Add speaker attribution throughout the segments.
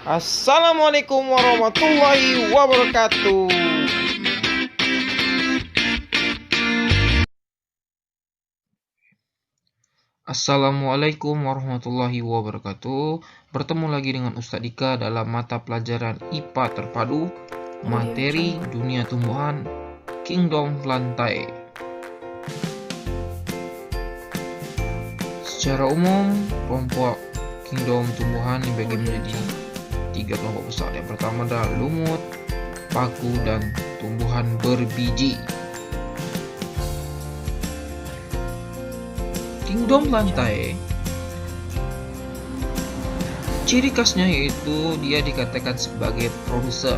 Speaker 1: Assalamualaikum warahmatullahi wabarakatuh. Assalamualaikum warahmatullahi wabarakatuh. Bertemu lagi dengan Ustadz Dika dalam mata pelajaran IPA terpadu materi dunia tumbuhan Kingdom Lantai. Secara umum, kelompok Kingdom tumbuhan dibagi menjadi 3 kelompok besar. Yang pertama adalah lumut, paku, dan tumbuhan berbiji. Kingdom lantai, ciri khasnya yaitu dia dikatakan sebagai produser,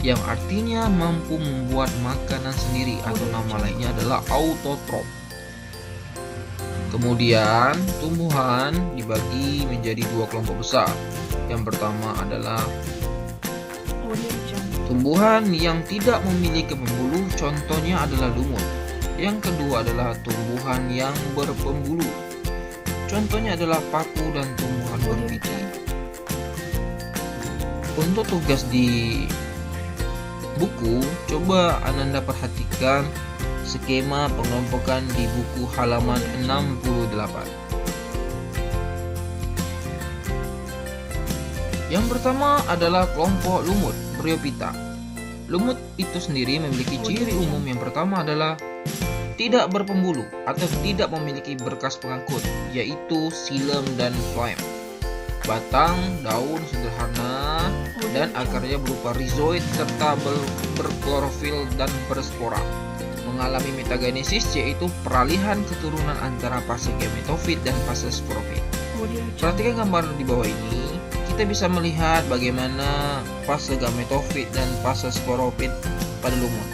Speaker 1: yang artinya mampu membuat makanan sendiri atau nama lainnya adalah autotrof. Kemudian tumbuhan dibagi menjadi 2 kelompok besar. Yang pertama adalah tumbuhan yang tidak memiliki pembuluh, contohnya adalah lumut. Yang kedua adalah tumbuhan yang berpembuluh, contohnya adalah paku dan tumbuhan berbiji. Untuk tugas di buku, coba Anda perhatikan skema pengelompokan di buku halaman 68. Yang pertama adalah kelompok lumut, Bryophyta. Lumut itu sendiri memiliki ciri umum. Yang pertama adalah tidak berpembuluh atau tidak memiliki berkas pengangkut, yaitu xilem dan phloem. Batang, daun sederhana, dan akarnya berupa rhizoid serta berklorofil dan berspora. Mengalami metagenesis, yaitu peralihan keturunan antara fase gametofit dan fase sporofit. Perhatikan gambar di bawah ini. Kita bisa melihat bagaimana fase gametofit dan fase sporofit pada lumut.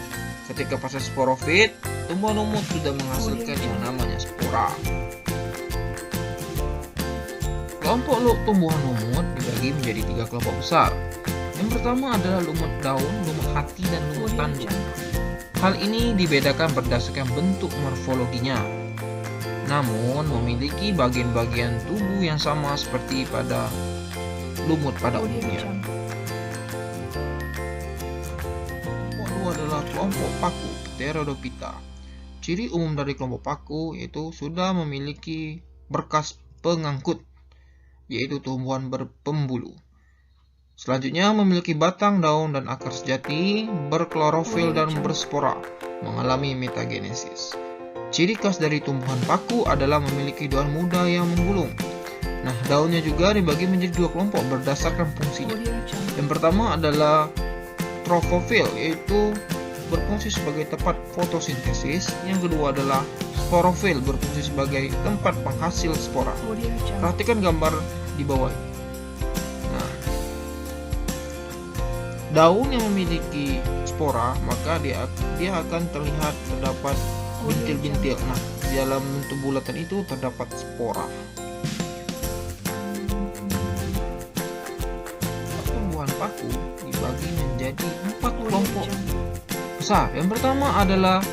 Speaker 1: Ketika fase sporofit, tumbuhan lumut sudah menghasilkan yang namanya spora. Kelompok tumbuhan lumut dibagi menjadi 3 kelompok besar. Yang pertama adalah lumut daun, lumut hati, dan lumut tanduk. Hal ini dibedakan berdasarkan bentuk morfologinya, namun memiliki bagian-bagian tubuh yang sama seperti pada lumut pada umumnya. Kelompok 2 adalah kelompok paku, Pteridophyta. Ciri umum dari kelompok paku yaitu sudah memiliki berkas pengangkut, yaitu tumbuhan berpembuluh. Selanjutnya memiliki batang, daun, dan akar sejati, berklorofil dan berspora, mengalami metagenesis. Ciri khas dari tumbuhan paku adalah memiliki daun muda yang menggulung. Nah, daunnya juga dibagi menjadi 2 kelompok berdasarkan fungsinya. Yang pertama adalah trophofil, yaitu berfungsi sebagai tempat fotosintesis. Yang kedua adalah sporofil, berfungsi sebagai tempat penghasil spora. Perhatikan gambar di bawah ini. Nah, daun yang memiliki spora, maka dia akan terlihat terdapat bintil-bintil. Nah, di dalam bentuk bulatan itu terdapat spora. Tumbuhan paku dibagi menjadi 4 kelompok besar. Yang pertama adalah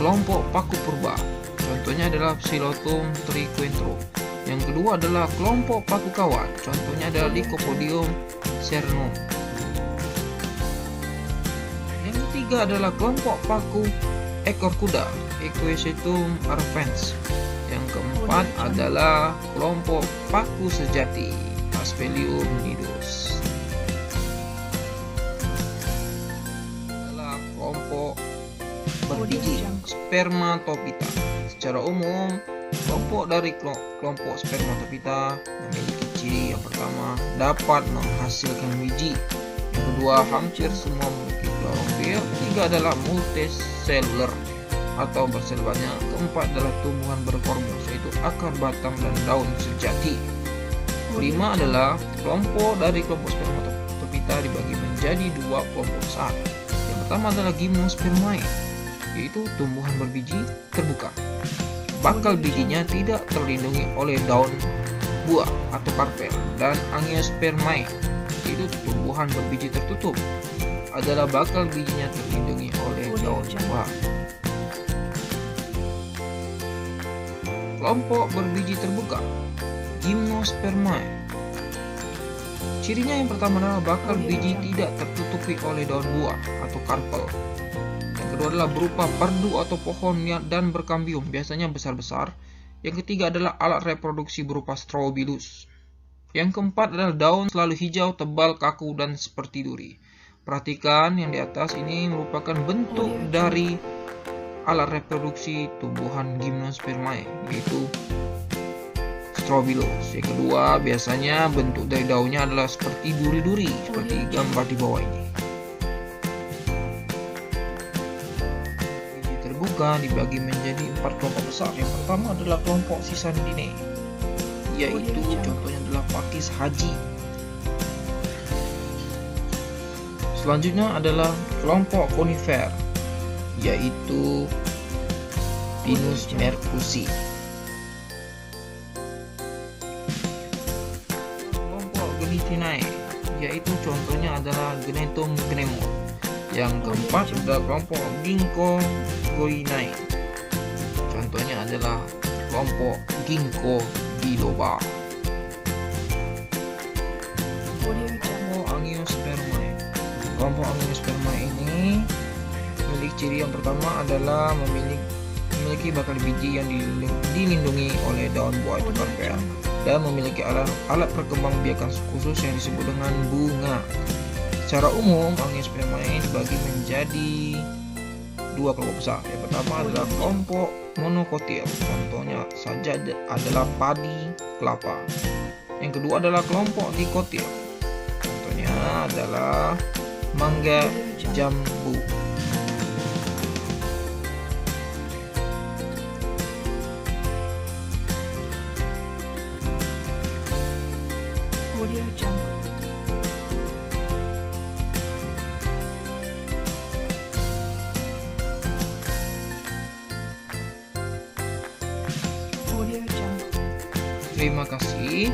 Speaker 1: kelompok paku purba, contohnya adalah Psilotum triquetrum. Yang kedua adalah kelompok paku kawan, contohnya adalah Lycopodium cernum. Yang ketiga adalah kelompok paku ekor kuda, Equisetum arfens. Yang keempat adalah kelompok paku sejati, Asphelium nidus. Adalah kelompok berbiji, Spermatophyta. Secara umum, kelompok dari kelompok Spermatophyta memiliki ciri yang pertama dapat menghasilkan biji. Yang kedua, hampir semua memiliki klorofil. Ketiga adalah multicellular atau bersel banyak. Keempat adalah tumbuhan berkormus, yaitu akar, batang, dan daun sejati. Kelima adalah kelompok dari kelompok Spermatophyta dibagi menjadi 2 kelompok besar. Yang pertama adalah Gymnospermae, yaitu tumbuhan berbiji terbuka. Bakal bijinya tidak terlindungi oleh daun buah atau karpel. Dan Angiospermae, yaitu tumbuhan berbiji tertutup, adalah bakal bijinya terlindungi oleh daun buah. Kelompok berbiji terbuka, Gymnospermae. Cirinya yang pertama adalah bakal biji tidak tertutupi oleh daun buah atau karpel. Yang kedua adalah berupa perdu atau pohon dan berkambium, biasanya besar-besar. Yang ketiga adalah alat reproduksi berupa strobilus. Yang keempat adalah daun selalu hijau, tebal, kaku, dan seperti duri. Perhatikan yang di atas ini merupakan bentuk dari alat reproduksi tumbuhan Gymnospermae, yaitu strobilus. Yang kedua, biasanya bentuk dari daunnya adalah seperti duri-duri, seperti gambar di bawah ini. Biji terbuka dibagi menjadi 4 kelompok besar. Yang pertama adalah kelompok Sisandinae, yaitu contohnya adalah pakis haji. Selanjutnya adalah kelompok konifer, yaitu Pinus mercusi. Kelompok Gnetinae, yaitu contohnya adalah Gnetum gnemon. Yang keempat adalah kelompok Ginkgo goinae. Contohnya adalah kelompok Ginkgo biloba. Kelompok Angiospermae. Kelompok Angiospermae ini memiliki ciri yang pertama adalah memiliki bakal biji yang dilindungi oleh daun buah atau karpel dan memiliki alat perkembangbiakan khusus yang disebut dengan bunga. Secara umum, Angiospermae dibagi menjadi 2 kelompok besar. Yang pertama adalah kelompok monokotil, contohnya saja adalah padi, kelapa. Yang kedua adalah kelompok dikotil, contohnya adalah mangga, jambu.
Speaker 2: Audio Jungle. Audio Jungle.
Speaker 1: Terima kasih.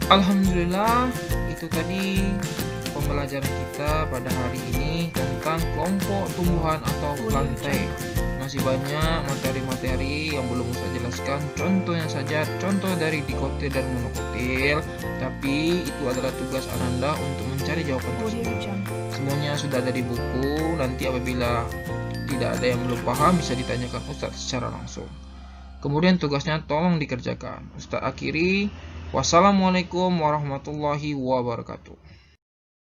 Speaker 1: Alhamdulillah, itu tadi pembelajaran kita pada hari ini tentang kelompok tumbuhan atau plantae. Masih banyak materi-materi yang belum saya jelaskan, contohnya saja contoh dari dikotil dan monokotil, tapi itu adalah tugas Ananda untuk mencari jawaban tersebut. Semuanya sudah ada di buku, nanti apabila tidak ada yang belum paham bisa ditanyakan Ustadz secara langsung. Kemudian tugasnya tolong dikerjakan. Ustadz akhiri, wassalamualaikum warahmatullahi wabarakatuh.